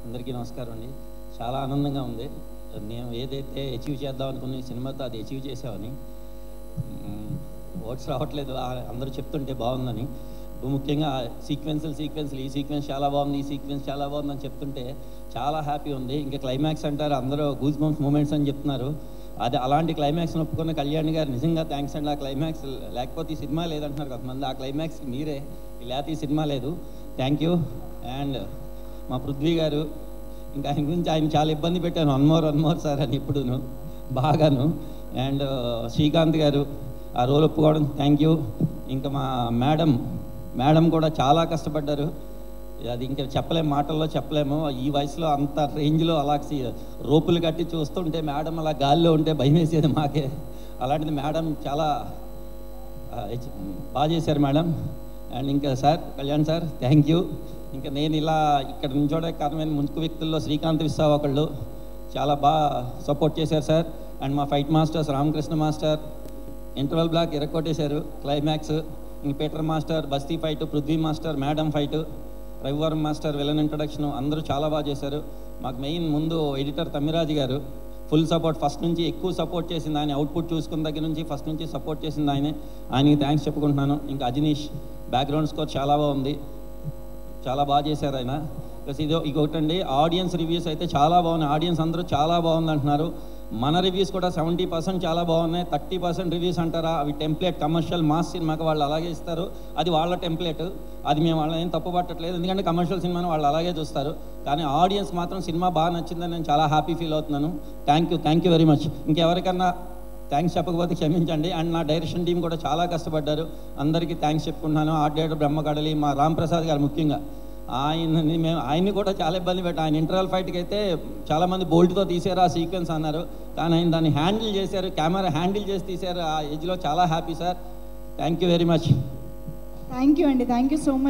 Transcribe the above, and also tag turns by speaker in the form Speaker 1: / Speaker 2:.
Speaker 1: అందరికీ నమస్కారం అండి. చాలా ఆనందంగా ఉంది. నేను ఏదైతే అచీవ్ చేద్దాం అనుకున్న సినిమాతో అది అచీవ్ చేసామని వర్డ్స్ రావట్లేదు. అందరూ చెప్తుంటే బాగుందని. ముఖ్యంగా సీక్వెన్స్లు ఈ సీక్వెన్స్ చాలా బాగుంది, ఈ సీక్వెన్స్ చాలా బాగుందని చెప్తుంటే చాలా హ్యాపీ ఉంది. ఇంకా క్లైమాక్స్ అంటారు, అందరూ గూస్ బంప్స్ మూమెంట్స్ అని చెప్తున్నారు. అది అలాంటి క్లైమాక్స్ని ఒప్పుకున్న కళ్యాణ్ గారు నిజంగా థ్యాంక్స్ అండి. ఆ క్లైమాక్స్ లేకపోతే ఈ సినిమా లేదంటున్నారు కొంతమంది. ఆ క్లైమాక్స్కి మీరే, లేకపోతే ఈ సినిమా లేదు. Thank you. అండ్ మా పృథ్వీ గారు, ఇంకా ఆయన గురించి ఆయన చాలా ఇబ్బంది పెట్టాను, వన్ మోర్ సార్ అని ఇప్పుడును బాగాను. అండ్ శ్రీకాంత్ గారు ఆ రోల్ ఒప్పుకోవడం థ్యాంక్ యూ. ఇంకా మా మేడం కూడా చాలా కష్టపడ్డారు. అది ఇంకా చెప్పలేము, మాటల్లో చెప్పలేము. ఈ వయసులో అంత రేంజ్లో అలా రోపులు కట్టి చూస్తుంటే మేడం అలా గాల్లో ఉంటే భయం వేసేది మాకే. అలాంటిది మేడం చాలా బాగా చేశారు మేడం. అండ్ ఇంకా sir, Kalyan sir thank you. ఇంకా నేను ఇలా ఇక్కడ నుంచోడే కారణమైన ముందుకు వ్యక్తుల్లో శ్రీకాంత్ విశ్వ ఒకళ్ళు చాలా బాగా సపోర్ట్ చేశారు సార్. అండ్ మా fight masters Ramakrishna master interval block ఎరక్కొట్టేశారు. క్లైమాక్స్ ఇంక పీటర్ మాస్టర్ బస్తీ fight, Prithvi master madam fight, రవివారం మాస్టర్ విలన్ ఇంట్రడక్షన్ అందరూ చాలా బాగా చేశారు. మాకు మెయిన్ ముందు ఎడిటర్ తమ్మిరాజు గారు ఫుల్ సపోర్ట్, ఫస్ట్ నుంచి ఎక్కువ సపోర్ట్ చేసింది ఆయన. అవుట్పుట్ చూసుకున్న దగ్గర నుంచి ఫస్ట్ నుంచి సపోర్ట్ చేసింది ఆయనకి థ్యాంక్స్ చెప్పుకుంటున్నాను. ఇంకా అజనీష్ బ్యాక్గ్రౌండ్ స్కోర్ చాలా బాగుంది, చాలా బాగా చేశారు ఆయన. ప్లస్ ఇంకొకటండి, ఆడియన్స్ రివ్యూస్ అయితే చాలా బాగున్నాయి. ఆడియన్స్ అందరూ చాలా బాగుంది అంటున్నారు. మన రివ్యూస్ కూడా 70% చాలా బాగున్నాయి. 30% రివ్యూస్ అంటారా, అవి టెంప్లెట్ కమర్షియల్ మాస్ సినిమాకి వాళ్ళు అలాగే ఇస్తారు. అది వాళ్ళ టెంప్లెట్, అది మేము వాళ్ళని ఏం తప్పు పట్టట్లేదు, ఎందుకంటే కమర్షియల్ సినిమాని వాళ్ళు అలాగే చూస్తారు. కానీ ఆడియన్స్ మాత్రం సినిమా బాగా నచ్చిందని నేను చాలా హ్యాపీ ఫీల్ అవుతున్నాను. Thank you very much. ఇంకెవరికన్నా థ్యాంక్స్ చెప్పకపోతే క్షమించండి. అండ్ నా డైరెక్షన్ టీం కూడా చాలా కష్టపడ్డారు, అందరికీ థ్యాంక్స్ చెప్పుకుంటున్నాను. ఆర్ట్ డైరెక్టర్ బ్రహ్మకడలి, మా రాంప్రసాద్ గారు ముఖ్యంగా, ఆయన్ని కూడా చాలా ఇబ్బంది పెట్టాం. ఆయన ఇంటర్వల్ ఫైట్కి అయితే చాలామంది బోల్ట్తో తీసారు ఆ సీక్వెన్స్ అన్నారు, కానీ ఆయన దాన్ని హ్యాండిల్ చేశారు, కెమెరా హ్యాండిల్ చేసి తీశారు. ఆ ఏజ్లో చాలా happy sir. Thank you very much.
Speaker 2: Thank you అండి, థ్యాంక్ యూ సో మచ్.